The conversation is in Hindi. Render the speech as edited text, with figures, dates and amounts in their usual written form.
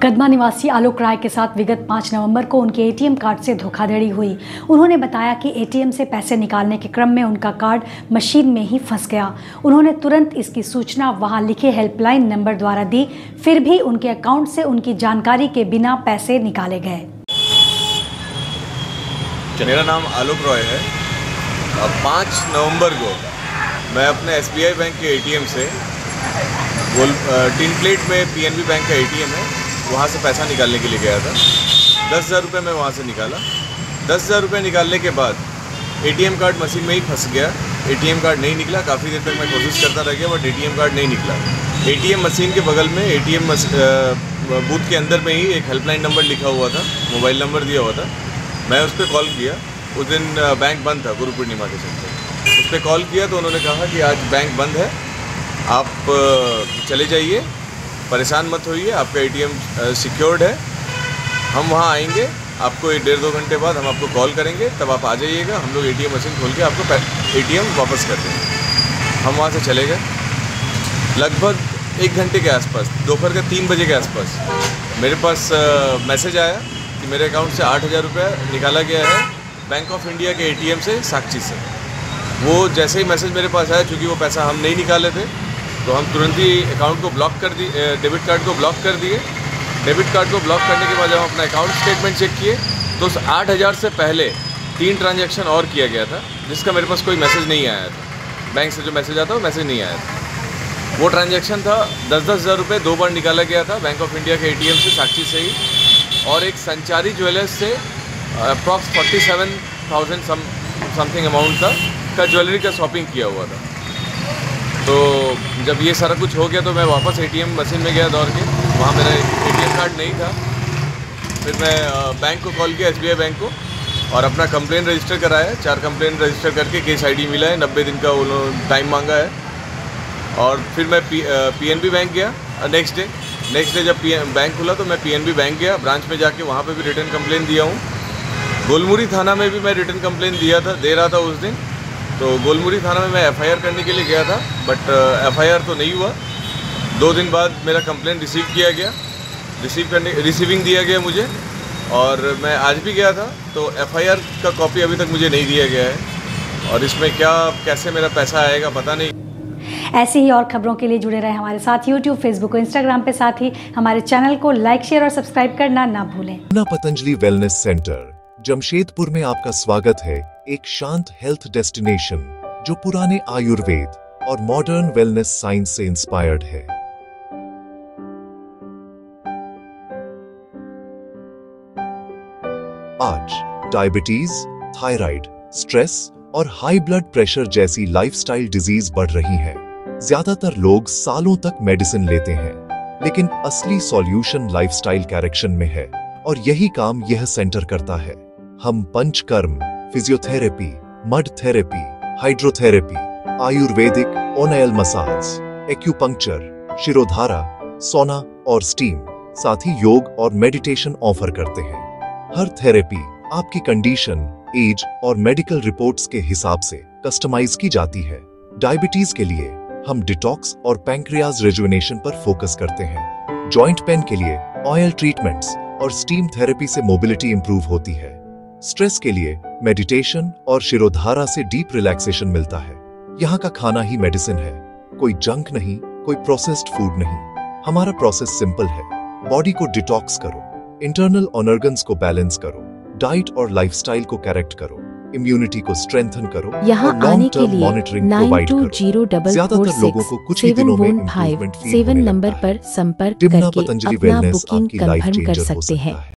कदमा निवासी आलोक राय के साथ विगत 5 नवंबर को उनके एटीएम कार्ड से धोखाधड़ी हुई। उन्होंने बताया कि एटीएम से पैसे निकालने के क्रम में उनका कार्ड मशीन में ही फंस गया। उन्होंने तुरंत इसकी सूचना वहां लिखे हेल्पलाइन नंबर द्वारा दी, फिर भी उनके अकाउंट से उनकी जानकारी के बिना पैसे निकाले गए। मेरा नाम आलोक रॉय है। 5 नवंबर को मैं अपने एसबीआई बैंक के एटीएम से टिन प्लेट में पीएनबी बैंक का एटीएम है, वहाँ से पैसा निकालने के लिए गया था। 10,000 रुपये मैं वहाँ से निकाला। 10,000 रुपये निकालने के बाद एटीएम कार्ड मशीन में ही फंस गया। एटीएम कार्ड नहीं निकला। काफ़ी देर तक मैं कोशिश करता रह गया, बट एटीएम कार्ड नहीं निकला। एटीएम मशीन के बगल में एटीएम बूथ के अंदर में ही एक हेल्पलाइन नंबर लिखा हुआ था, मोबाइल नंबर दिया हुआ था। मैं उस पर कॉल किया। उस दिन बैंक बंद था, गुरु पूर्णिमा के चलते। उस पर कॉल किया तो उन्होंने कहा कि आज बैंक बंद है, आप चले जाइए, परेशान मत होइए, आपका एटीएम सिक्योर्ड है, हम वहाँ आएंगे, आपको 1.5-2 घंटे बाद हम आपको कॉल करेंगे, तब आप आ जाइएगा, हम लोग एटीएम मशीन खोल के आपको एटीएम वापस कर देंगे। हम वहाँ से चले गए। लगभग 1 घंटे के आसपास, दोपहर के 3 बजे के आसपास मेरे पास मैसेज आया कि मेरे अकाउंट से 8,000 रुपये निकाला गया है बैंक ऑफ इंडिया के एटीएम से, साक्षी से। वो जैसे ही मैसेज मेरे पास आया, चूँकि वो पैसा हम नहीं निकाले थे, तो हम तुरंत ही अकाउंट को ब्लॉक कर दिए, डेबिट कार्ड को ब्लॉक कर दिए। डेबिट कार्ड को ब्लॉक करने के बाद जब हम अपना अकाउंट स्टेटमेंट चेक किए तो उस 8,000 से पहले 3 ट्रांजैक्शन और किया गया था, जिसका मेरे पास कोई मैसेज नहीं आया था। बैंक से जो मैसेज आता है वो मैसेज नहीं आया था। वो ट्रांजैक्शन था 10,000 रुपये 2 बार निकाला गया था बैंक ऑफ इंडिया के एटीएम से, साक्षी से ही, और एक संचारी ज्वेलर्स से अप्रॉक्स 47,000 समथिंग अमाउंट का ज्वेलरी का शॉपिंग किया हुआ था। तो जब ये सारा कुछ हो गया तो मैं वापस एटीएम मशीन में गया दौड़ के। वहाँ मेरा एटीएम कार्ड नहीं था। फिर मैं बैंक को कॉल किया, एसबीआई बैंक को, और अपना कंप्लेन रजिस्टर कराया। 4 कंप्लेन रजिस्टर करके केस आईडी मिला है, 90 दिन का उन्होंने टाइम मांगा है। और फिर मैं पीएनबी बैंक गया नेक्स्ट डे जब बैंक खुला तो मैं पीएनबी बैंक गया, ब्रांच में जाके वहाँ पे भी रिटर्न कंप्लेन दिया हूँ। गोलमुरी थाना में भी मैं रिटर्न कंप्लेन दे रहा था उस दिन। तो गोलमुरी थाना में मैं एफआईआर करने के लिए गया था, बट एफआईआर तो नहीं हुआ। 2 दिन बाद मेरा कंप्लेन रिसीव किया गया, रिसीविंग दिया गया मुझे, और मैं आज भी गया था तो एफआईआर का कॉपी अभी तक मुझे नहीं दिया गया है, और इसमें कैसे मेरा पैसा आएगा पता नहीं। ऐसी ही और खबरों के लिए जुड़े रहे हमारे साथ यूट्यूब, फेसबुक और इंस्टाग्राम पे, साथ ही हमारे चैनल को लाइक, शेयर और सब्सक्राइब करना ना भूलें। पतंजलि वेलनेस सेंटर जमशेदपुर में आपका स्वागत है। एक शांत हेल्थ डेस्टिनेशन जो पुराने आयुर्वेद और मॉडर्न वेलनेस साइंस से इंस्पायर्ड है। आज डायबिटीज, थायराइड, स्ट्रेस और हाई ब्लड प्रेशर जैसी लाइफस्टाइल डिजीज बढ़ रही हैं। ज्यादातर लोग सालों तक मेडिसिन लेते हैं, लेकिन असली सॉल्यूशन लाइफस्टाइल करेक्शन में है, और यही काम यह सेंटर करता है। हम panchakarma, physiotherapy, mud therapy, hydrotherapy, Ayurvedic O'Neill massage, acupuncture, shirodhara, सोना और स्टीम, साथ ही योग और मेडिटेशन ऑफर करते हैं। हर थेरेपी आपकी कंडीशन, एज और मेडिकल रिपोर्ट्स के हिसाब से कस्टमाइज की जाती है। डायबिटीज के लिए हम डिटॉक्स और पैंक्रियाज रेजुवेनेशन पर फोकस करते हैं। जॉइंट पेन के लिए ऑयल ट्रीटमेंट्स और स्टीम थेरेपी से मोबिलिटी इंप्रूव होती है। स्ट्रेस के लिए मेडिटेशन और शिरोधारा से डीप रिलैक्सेशन मिलता है। यहाँ का खाना ही मेडिसिन है, कोई जंक नहीं, कोई प्रोसेस्ड फूड नहीं। हमारा प्रोसेस सिंपल है। बॉडी को डिटॉक्स करो, इंटरनल ऑर्गन्स को बैलेंस करो, डाइट और लाइफस्टाइल को करेक्ट करो, इम्यूनिटी को स्ट्रेंथन करो, यहाँ और लॉन्ग टर्म मॉनिटरिंग प्रोवाइड करो। ज्यादातर लोगों को कुछ ही दिनों में इंप्रूवमेंट फील होने लगता है। नंबर पर संपर्क डिमना करके पतंजलि अपना वेलनेस बुकिंग आपकी लाइफ कंफर्म कर चेंजर हो सकते सकता हैं। है।